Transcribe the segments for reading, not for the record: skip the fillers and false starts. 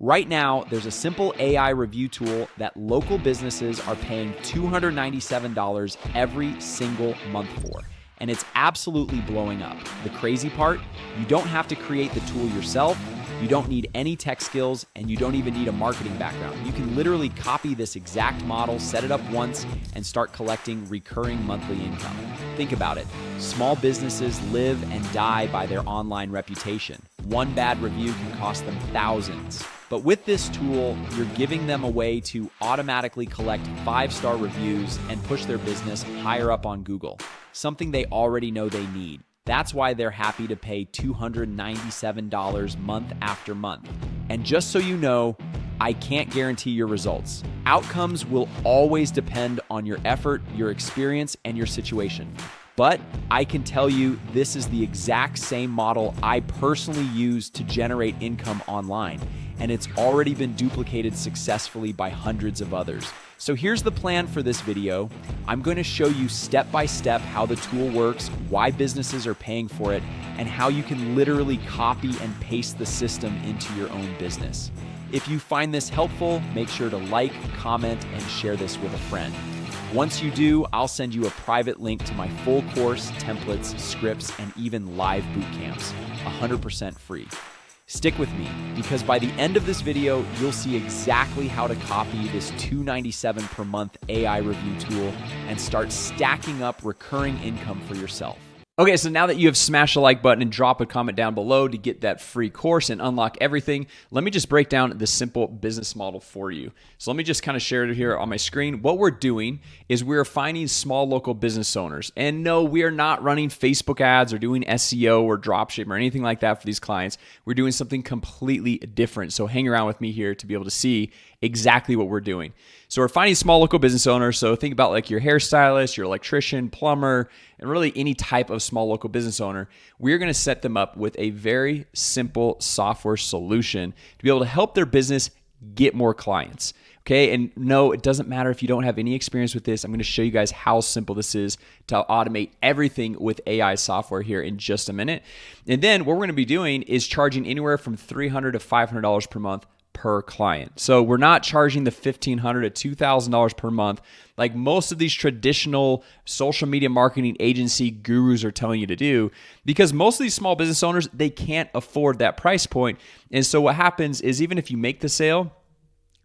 Right now, there's a simple AI review tool that local businesses are paying $297 every single month for. And it's absolutely blowing up. The crazy part, you don't have to create the tool yourself, you don't need any tech skills, and you don't even need a marketing background. You can literally copy this exact model, set it up once, and start collecting recurring monthly income. Think about it. Small businesses live and die by their online reputation. One bad review can cost them thousands. But with this tool, you're giving them a way to automatically collect 5-star reviews and push their business higher up on Google, something they already know they need. That's why they're happy to pay $297 month after month. And just so you know, I can't guarantee your results. Outcomes will always depend on your effort, your experience, and your situation. But I can tell you this is the exact same model I personally use to generate income online, and it's already been duplicated successfully by hundreds of others. So here's the plan for this video. I'm going to show you step by step how the tool works, why businesses are paying for it, and how you can literally copy and paste the system into your own business. If you find this helpful, make sure to like, comment, and share this with a friend. Once you do, I'll send you a private link to my full course, templates, scripts, and even live boot camps, 100% free. Stick with me, because by the end of this video, you'll see exactly how to copy this $297 per month AI review tool and start stacking up recurring income for yourself. Okay, so now that you have smashed the like button and drop a comment down below to get that free course and unlock everything, let me just break down the simple business model for you. So let me just kind of share it here on my screen. What we're doing is we're finding small local business owners. And no, we are not running Facebook ads or doing SEO or dropshipping or anything like that for these clients. We're doing something completely different. So hang around with me here to be able to see exactly what we're doing. So we're finding small local business owners. So think about like your hairstylist, your electrician, plumber, and really any type of small local business owner. We're going to set them up with a very simple software solution to be able to help their business get more clients. Okay, and no, it doesn't matter if you don't have any experience with this. I'm going to show you guys how simple this is to automate everything with AI software here in just a minute. And then what we're going to be doing is charging anywhere from $300 to $500 per month per client. So we're not charging the $1,500 to $2,000 per month like most of these traditional social media marketing agency gurus are telling you to do, because most of these small business owners, they can't afford that price point. And so what happens is even if you make the sale,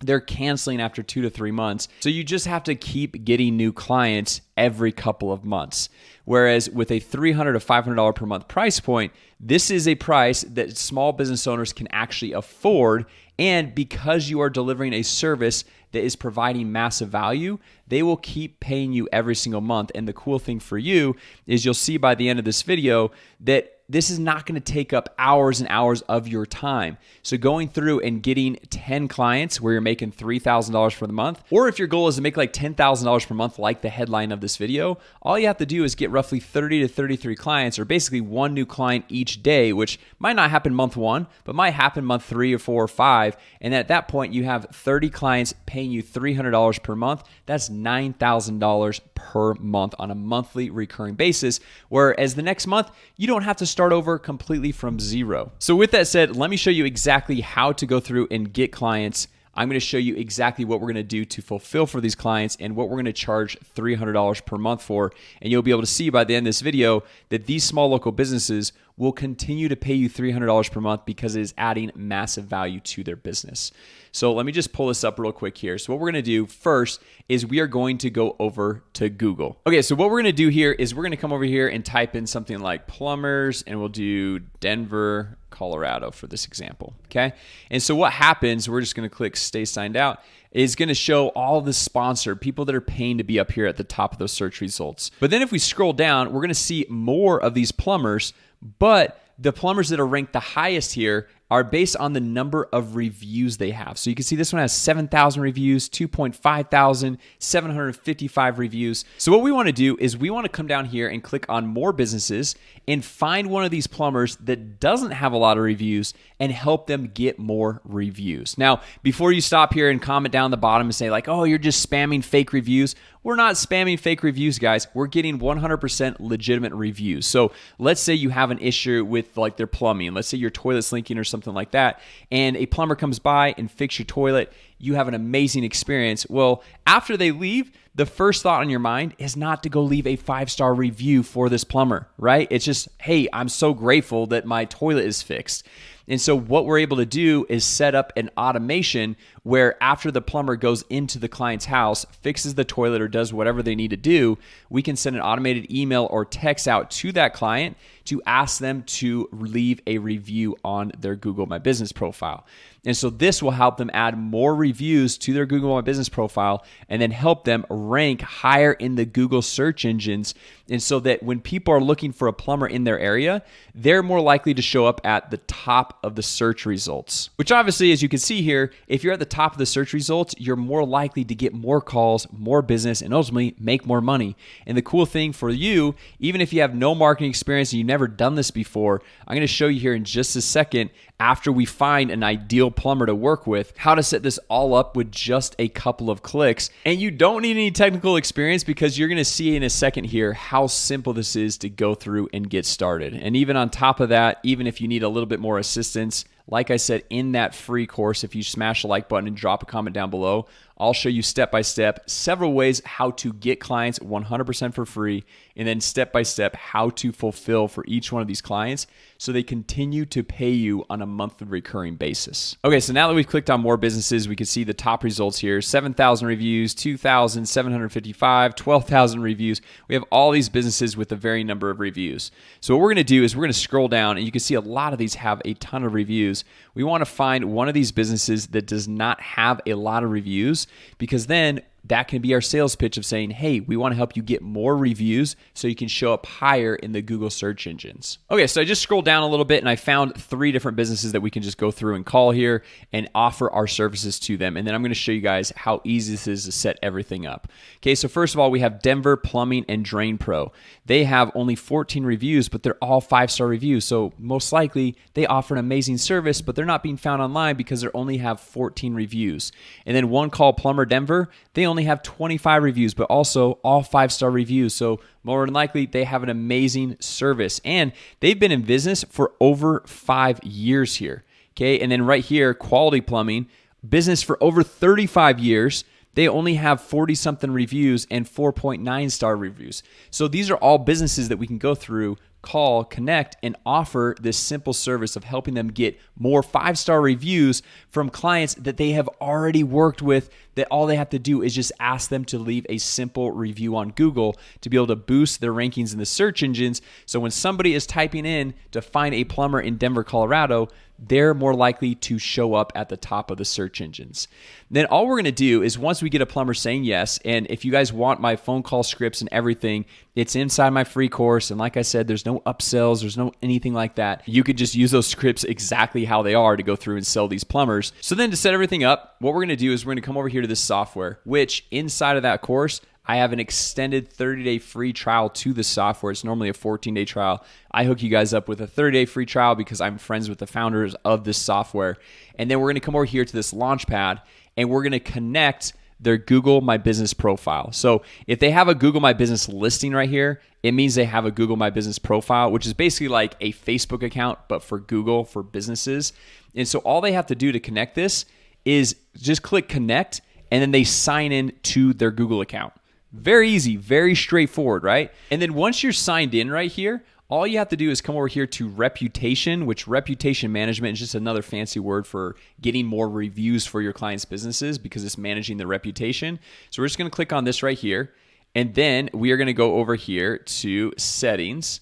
they're canceling after 2 to 3 months. So you just have to keep getting new clients every couple of months. Whereas with a $300 to $500 per month price point, this is a price that small business owners can actually afford. And because you are delivering a service that is providing massive value, they will keep paying you every single month. And the cool thing for you is you'll see by the end of this video that this is not going to take up hours and hours of your time. So going through and getting 10 clients where you're making $3,000 for the month, or if your goal is to make like $10,000 per month, like the headline of this video, all you have to do is get roughly 30 to 33 clients, or basically one new client each day, which might not happen month 1, but might happen month 3 or 4 or 5. And at that point, you have 30 clients paying you $300 per month. That's $9,000 per month on a monthly recurring basis. Whereas the next month, you don't have to start over completely from zero. So with that said, let me show you exactly how to go through and get clients. I'm going to show you exactly what we're going to do to fulfill for these clients and what we're going to charge $300 per month for. And you'll be able to see by the end of this video that these small local businesses will continue to pay you $300 per month because it is adding massive value to their business. So let me just pull this up real quick here. So what we're going to do first is we are going to go over to Google. Okay, so what we're going to do here is we're going to come over here and type in something like plumbers, and we'll do Denver, Colorado for this example, okay? And so what happens, we're just going to click stay signed out, is going to show all the sponsored people that are paying to be up here at the top of those search results. But then if we scroll down, we're going to see more of these plumbers, but the plumbers that are ranked the highest here are based on the number of reviews they have. So you can see this one has 7,000 reviews, 2.5 thousand, 755 reviews. So what we want to do is we want to come down here and click on more businesses and find one of these plumbers that doesn't have a lot of reviews and help them get more reviews. Now, before you stop here and comment down the bottom and say like, oh, you're just spamming fake reviews, We're not spamming fake reviews, guys. We're getting 100% legitimate reviews. So let's say you have an issue with like their plumbing. Let's say your toilet's leaking or something like that, and a plumber comes by and fixes your toilet. You have an amazing experience. Well, after they leave, the first thought on your mind is not to go leave a 5-star review for this plumber, right? It's just, hey, I'm so grateful that my toilet is fixed. And so what we're able to do is set up an automation where after the plumber goes into the client's house, fixes the toilet or does whatever they need to do, we can send an automated email or text out to that client to ask them to leave a review on their Google My Business profile. And so this will help them add more reviews to their Google My Business profile and then help them rank higher in the Google search engines. And so that when people are looking for a plumber in their area, they're more likely to show up at the top of the search results. Which obviously, as you can see here, if you're at the top of the search results, you're more likely to get more calls, more business, and ultimately make more money. And the cool thing for you, even if you have no marketing experience and you've never done this before, I'm going to show you here in just a second, after we find an ideal plumber to work with, how to set this all up with just a couple of clicks. And you don't need any technical experience because you're going to see in a second here how simple this is to go through and get started. And even on top of that, even if you need a little bit more assistance, like I said, in that free course, if you smash the like button and drop a comment down below, I'll show you step by step several ways how to get clients 100% for free, and then step by step how to fulfill for each one of these clients so they continue to pay you on a monthly recurring basis. Okay, so now that we've clicked on more businesses, we can see the top results here: 7,000 reviews, 2,755, 12,000 reviews. We have all these businesses with a varying number of reviews. So what we're going to do is we're going to scroll down, and you can see a lot of these have a ton of reviews. We want to find one of these businesses that does not have a lot of reviews, because then that can be our sales pitch of saying, hey, we want to help you get more reviews so you can show up higher in the Google search engines. Okay, so I just scrolled down a little bit and I found 3 different businesses that we can just go through and call here and offer our services to them. And then I'm going to show you guys how easy this is to set everything up. Okay, so first of all, we have Denver Plumbing and Drain Pro. They have only 14 reviews, but they're all 5-star reviews. So most likely they offer an amazing service, but they're not being found online because they only have 14 reviews. And then One Call Plumber Denver, they only have 25 reviews, but also all 5-star reviews. So more than likely, they have an amazing service. And they've been in business for over 5 years here. Okay, and then right here, Quality Plumbing, business for over 35 years. They only have 40-something reviews and 4.9-star reviews. So these are all businesses that we can go through, call, connect, and offer this simple service of helping them get more 5-star reviews from clients that they have already worked with, that all they have to do is just ask them to leave a simple review on Google to be able to boost their rankings in the search engines. So when somebody is typing in to find a plumber in Denver, Colorado, they're more likely to show up at the top of the search engines. Then all we're going to do is once we get a plumber saying yes, and if you guys want my phone call scripts and everything, it's inside my free course. And like I said, there's no upsells, there's no anything like that. You could just use those scripts exactly how they are to go through and sell these plumbers. So then to set everything up, what we're going to do is we're going to come over here to this software, which inside of that course, I have an extended 30-day free trial to the software. It's normally a 14-day trial. I hook you guys up with a 30-day free trial because I'm friends with the founders of this software. And then we're going to come over here to this Launchpad, and we're going to connect their Google My Business profile. So if they have a Google My Business listing right here, it means they have a Google My Business profile, which is basically like a Facebook account, but for Google, for businesses. And so all they have to do to connect this is just click connect, and then they sign in to their Google account. Very easy, very straightforward, right? And then once you're signed in right here, all you have to do is come over here to reputation, which reputation management is just another fancy word for getting more reviews for your clients' businesses because it's managing the reputation. So we're just going to click on this right here. And then we are going to go over here to settings.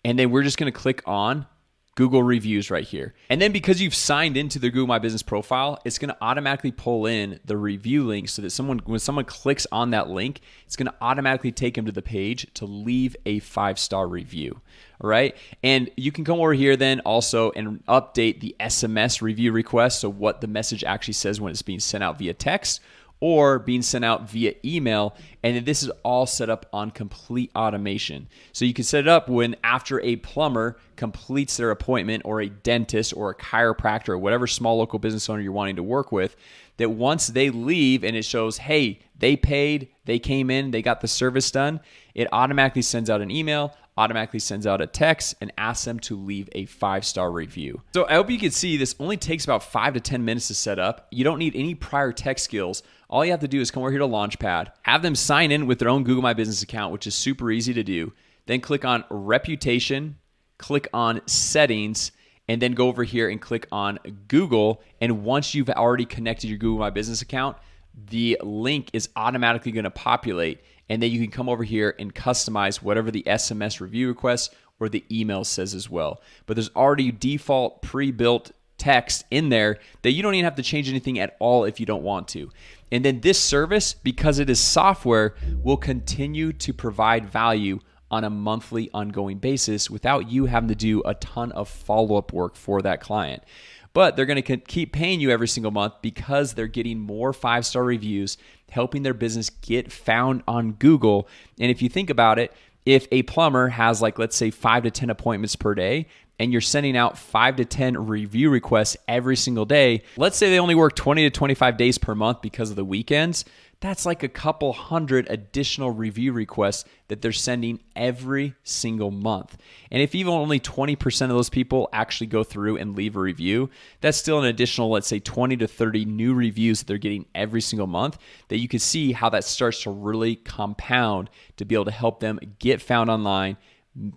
And then we're just going to click on Google reviews right here. And then because you've signed into the Google My Business profile, it's going to automatically pull in the review link so that when someone clicks on that link, it's going to automatically take them to the page to leave a 5-star review. All right. And you can come over here then also and update the SMS review request. So what the message actually says when it's being sent out via text, or being sent out via email. And then this is all set up on complete automation. So you can set it up when after a plumber completes their appointment, or a dentist or a chiropractor or whatever small local business owner you're wanting to work with, that once they leave and it shows, hey, they paid, they came in, they got the service done, it automatically sends out an email, automatically sends out a text, and asks them to leave a 5-star review. So I hope you can see this only takes about 5 to 10 minutes to set up. You don't need any prior tech skills. All you have to do is come over here to Launchpad, have them sign in with their own Google My Business account, which is super easy to do. Then click on Reputation, click on Settings, and then go over here and click on Google. And once you've already connected your Google My Business account, the link is automatically going to populate. And then you can come over here and customize whatever the SMS review request or the email says as well. But there's already default pre-built text in there that you don't even have to change anything at all if you don't want to. And then this service, because it is software, will continue to provide value on a monthly ongoing basis without you having to do a ton of follow-up work for that client. But they're going to keep paying you every single month because they're getting more 5-star reviews, helping their business get found on Google. And if you think about it, if a plumber has, like, let's say 5 to 10 appointments per day, and you're sending out 5 to 10 review requests every single day, let's say they only work 20 to 25 days per month because of the weekends, that's like a couple hundred additional review requests that they're sending every single month. And if even only 20% of those people actually go through and leave a review, that's still an additional, let's say 20 to 30 new reviews that they're getting every single month, that you can see how that starts to really compound to be able to help them get found online,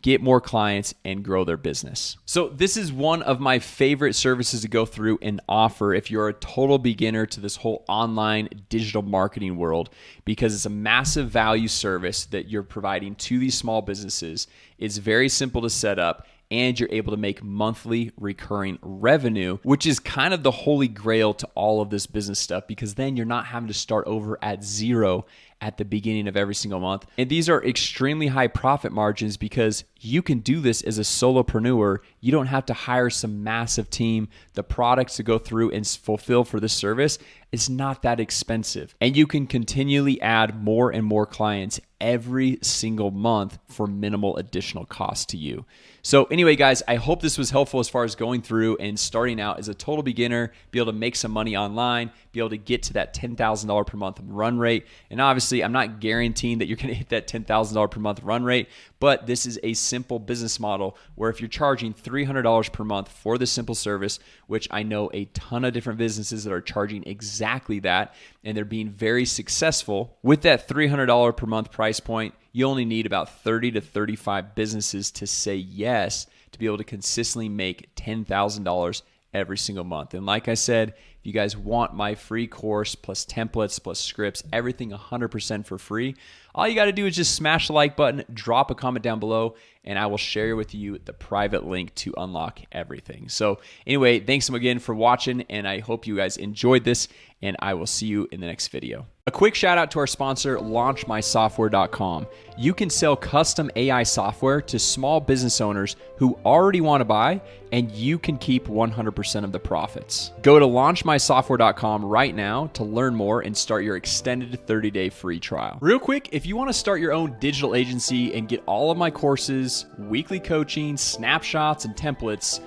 get more clients, and grow their business. So this is one of my favorite services to go through and offer if you're a total beginner to this whole online digital marketing world, because it's a massive value service that you're providing to these small businesses. It's very simple to set up, and you're able to make monthly recurring revenue, which is kind of the holy grail to all of this business stuff, because then you're not having to start over at zero at the beginning of every single month. And these are extremely high profit margins because you can do this as a solopreneur. You don't have to hire some massive team. The products to go through and fulfill for this service is not that expensive. And you can continually add more and more clients every single month for minimal additional cost to you. So anyway, guys, I hope this was helpful as far as going through and starting out as a total beginner, be able to make some money online, be able to get to that $10,000 per month run rate. And obviously, I'm not guaranteeing that you're going to hit that $10,000 per month run rate, but this is a simple business model where if you're charging $300 per month for this simple service, which I know a ton of different businesses that are charging exactly that, and they're being very successful with that $300 per month price point, you only need about 30 to 35 businesses to say yes to be able to consistently make $10,000 every single month. And like I said, if you guys want my free course plus templates plus scripts, everything 100% for free, all you got to do is just smash the like button, drop a comment down below, and I will share with you the private link to unlock everything. So anyway, thanks again for watching, and I hope you guys enjoyed this, and I will see you in the next video. A quick shout out to our sponsor, launchmysoftware.com. You can sell custom AI software to small business owners who already want to buy, and you can keep 100% of the profits. Go to launchmysoftware.com right now to learn more and start your extended 30-day free trial. Real quick, if you want to start your own digital agency and get all of my courses, weekly coaching, snapshots, and templates,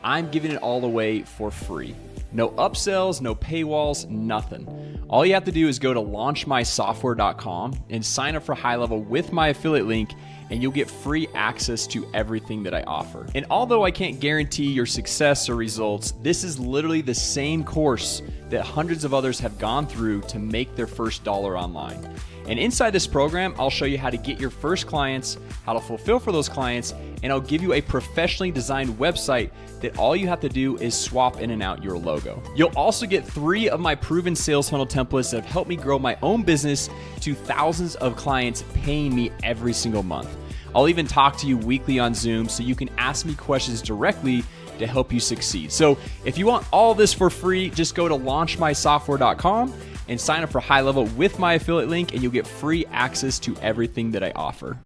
I'm giving it all away for free. No upsells, no paywalls, nothing. All you have to do is go to launchmysoftware.com and sign up for HighLevel with my affiliate link, and you'll get free access to everything that I offer. And although I can't guarantee your success or results, this is literally the same course that hundreds of others have gone through to make their first dollar online. And inside this program, I'll show you how to get your first clients, how to fulfill for those clients, and I'll give you a professionally designed website that all you have to do is swap in and out your logo. You'll also get 3 of my proven sales funnel templates that have helped me grow my own business to thousands of clients paying me every single month. I'll even talk to you weekly on Zoom so you can ask me questions directly to help you succeed. So if you want all this for free, just go to launchmysoftware.com and sign up for HighLevel with my affiliate link, and you'll get free access to everything that I offer.